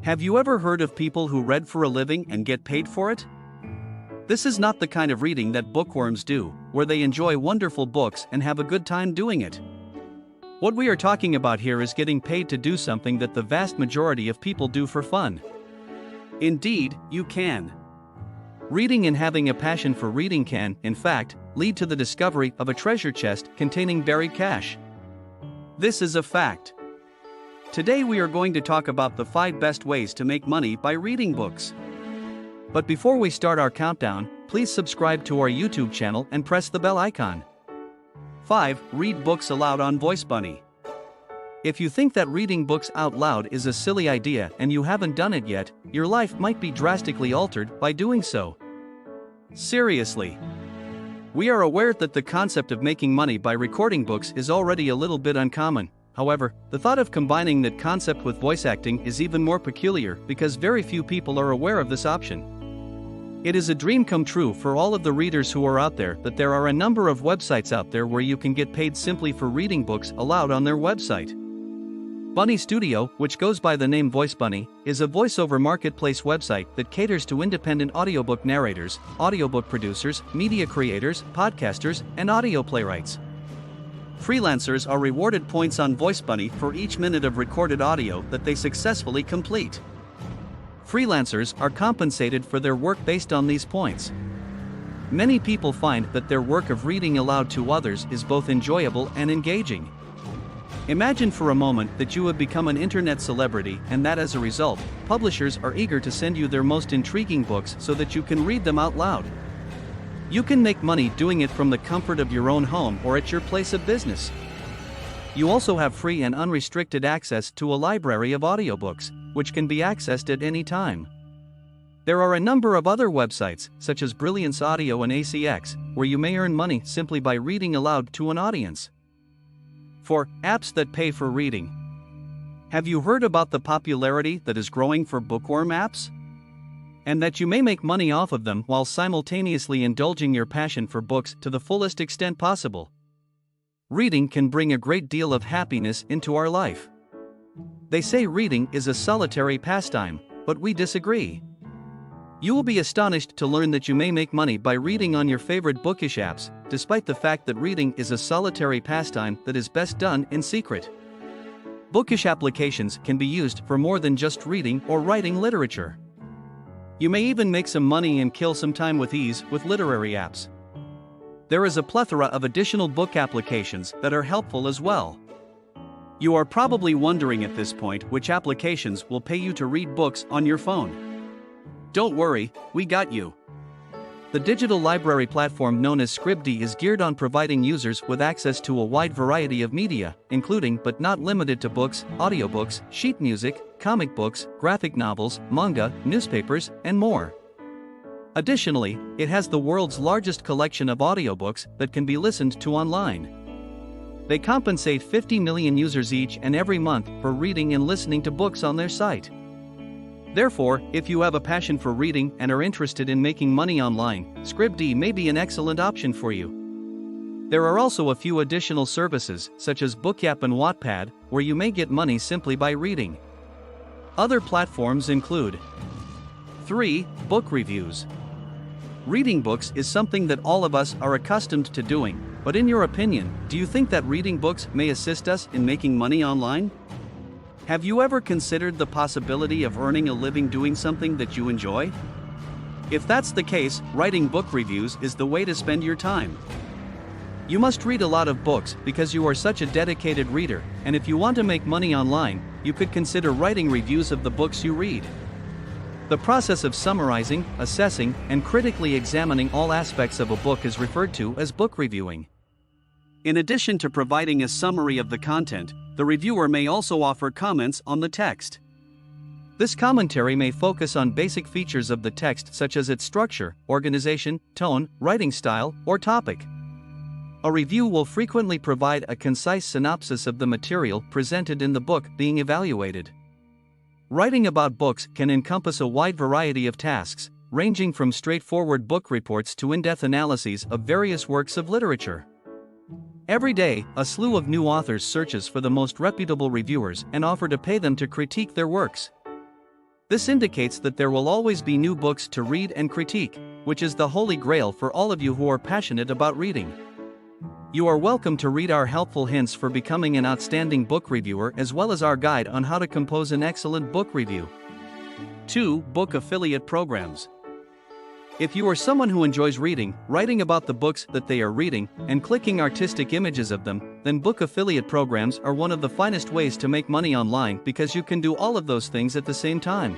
Have you ever heard of people who read for a living and get paid for it? This is not the kind of reading that bookworms do, where they enjoy wonderful books and have a good time doing it. What we are talking about here is getting paid to do something that the vast majority of people do for fun. Indeed, you can. Reading and having a passion for reading can, in fact, lead to the discovery of a treasure chest containing buried cash. This is a fact. Today we are going to talk about the 5 best ways to make money by reading books. But before we start our countdown, please subscribe to our YouTube channel and press the bell icon. 5. Read books aloud on VoiceBunny. If you think that reading books out loud is a silly idea and you haven't done it yet, your life might be drastically altered by doing so. Seriously. We are aware that the concept of making money by recording books is already a little bit uncommon. However, the thought of combining that concept with voice acting is even more peculiar because very few people are aware of this option. It is a dream come true for all of the readers who are out there that there are a number of websites out there where you can get paid simply for reading books aloud on their website. Bunny Studio, which goes by the name VoiceBunny, is a voiceover marketplace website that caters to independent audiobook narrators, audiobook producers, media creators, podcasters, and audio playwrights. Freelancers are rewarded points on VoiceBunny for each minute of recorded audio that they successfully complete. Freelancers are compensated for their work based on these points. Many people find that their work of reading aloud to others is both enjoyable and engaging. Imagine for a moment that you have become an internet celebrity and that as a result, publishers are eager to send you their most intriguing books so that you can read them out loud. You can make money doing it from the comfort of your own home or at your place of business. You also have free and unrestricted access to a library of audiobooks, which can be accessed at any time. There are a number of other websites, such as Brilliance Audio and ACX, where you may earn money simply by reading aloud to an audience. 4. Apps that pay for reading. Have you heard about the popularity that is growing for bookworm apps? And that you may make money off of them while simultaneously indulging your passion for books to the fullest extent possible. Reading can bring a great deal of happiness into our life. They say reading is a solitary pastime, but we disagree. You will be astonished to learn that you may make money by reading on your favorite bookish apps, despite the fact that reading is a solitary pastime that is best done in secret. Bookish applications can be used for more than just reading or writing literature. You may even make some money and kill some time with ease with literary apps. There is a plethora of additional book applications that are helpful as well. You are probably wondering at this point which applications will pay you to read books on your phone. Don't worry, we got you. The digital library platform known as Scribd is geared on providing users with access to a wide variety of media, including but not limited to books, audiobooks, sheet music, comic books, graphic novels, manga, newspapers, and more. Additionally, it has the world's largest collection of audiobooks that can be listened to online. They compensate 50 million users each and every month for reading and listening to books on their site. Therefore, if you have a passion for reading and are interested in making money online, Scribd may be an excellent option for you. There are also a few additional services, such as Bookyap and Wattpad, where you may get money simply by reading. Other platforms include 3. Book reviews. Reading books is something that all of us are accustomed to doing, but in your opinion, do you think that reading books may assist us in making money online? Have you ever considered the possibility of earning a living doing something that you enjoy? If that's the case, writing book reviews is the way to spend your time. You must read a lot of books because you are such a dedicated reader, and if you want to make money online, you could consider writing reviews of the books you read. The process of summarizing, assessing, and critically examining all aspects of a book is referred to as book reviewing. In addition to providing a summary of the content, the reviewer may also offer comments on the text. This commentary may focus on basic features of the text such as its structure, organization, tone, writing style, or topic. A review will frequently provide a concise synopsis of the material presented in the book being evaluated. Writing about books can encompass a wide variety of tasks, ranging from straightforward book reports to in-depth analyses of various works of literature. Every day, a slew of new authors searches for the most reputable reviewers and offer to pay them to critique their works. This indicates that there will always be new books to read and critique, which is the holy grail for all of you who are passionate about reading. You are welcome to read our helpful hints for becoming an outstanding book reviewer, as well as our guide on how to compose an excellent book review. 2. Book affiliate programs. If you are someone who enjoys reading, writing about the books that they are reading, and clicking artistic images of them, then book affiliate programs are one of the finest ways to make money online, because you can do all of those things at the same time.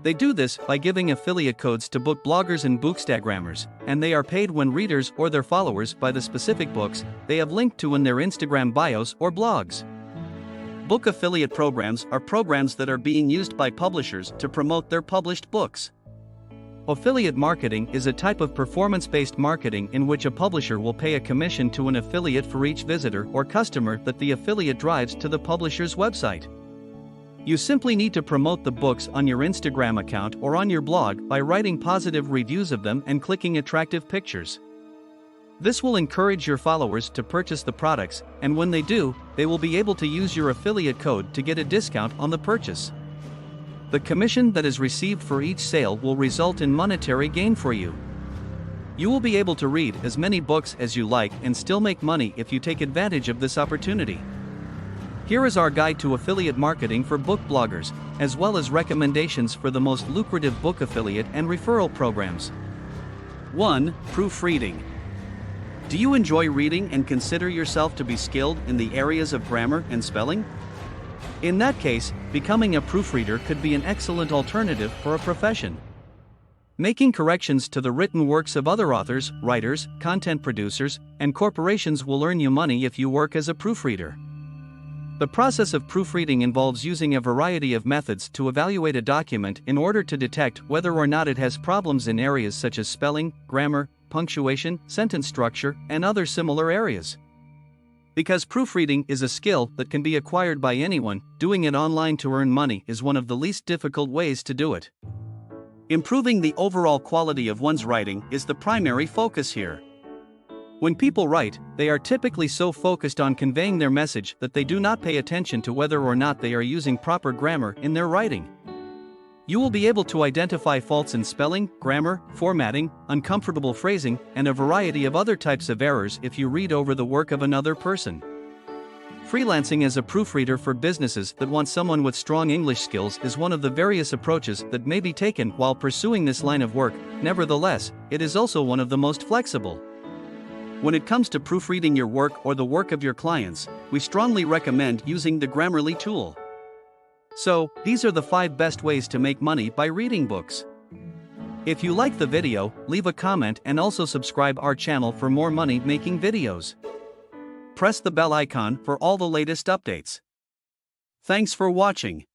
They do this by giving affiliate codes to book bloggers and bookstagrammers, and they are paid when readers or their followers buy the specific books they have linked to in their Instagram bios or blogs. Book affiliate programs are programs that are being used by publishers to promote their published books. Affiliate marketing is a type of performance-based marketing in which a publisher will pay a commission to an affiliate for each visitor or customer that the affiliate drives to the publisher's website. You simply need to promote the books on your Instagram account or on your blog by writing positive reviews of them and clicking attractive pictures. This will encourage your followers to purchase the products, and when they do, they will be able to use your affiliate code to get a discount on the purchase. The commission that is received for each sale will result in monetary gain for you. You will be able to read as many books as you like and still make money if you take advantage of this opportunity. Here is our guide to affiliate marketing for book bloggers, as well as recommendations for the most lucrative book affiliate and referral programs. 1. Proofreading. Do you enjoy reading and consider yourself to be skilled in the areas of grammar and spelling? In that case, becoming a proofreader could be an excellent alternative for a profession. Making corrections to the written works of other authors, writers, content producers, and corporations will earn you money if you work as a proofreader. The process of proofreading involves using a variety of methods to evaluate a document in order to detect whether or not it has problems in areas such as spelling, grammar, punctuation, sentence structure, and other similar areas. Because proofreading is a skill that can be acquired by anyone, doing it online to earn money is one of the least difficult ways to do it. Improving the overall quality of one's writing is the primary focus here. When people write, they are typically so focused on conveying their message that they do not pay attention to whether or not they are using proper grammar in their writing. You will be able to identify faults in spelling, grammar, formatting, uncomfortable phrasing, and a variety of other types of errors if you read over the work of another person. Freelancing as a proofreader for businesses that want someone with strong English skills is one of the various approaches that may be taken while pursuing this line of work. Nevertheless, it is also one of the most flexible. When it comes to proofreading your work or the work of your clients, we strongly recommend using the Grammarly tool. So, these are the 5 best ways to make money by reading books. If you like the video, leave a comment and also subscribe our channel for more money-making videos. Press the bell icon for all the latest updates. Thanks for watching.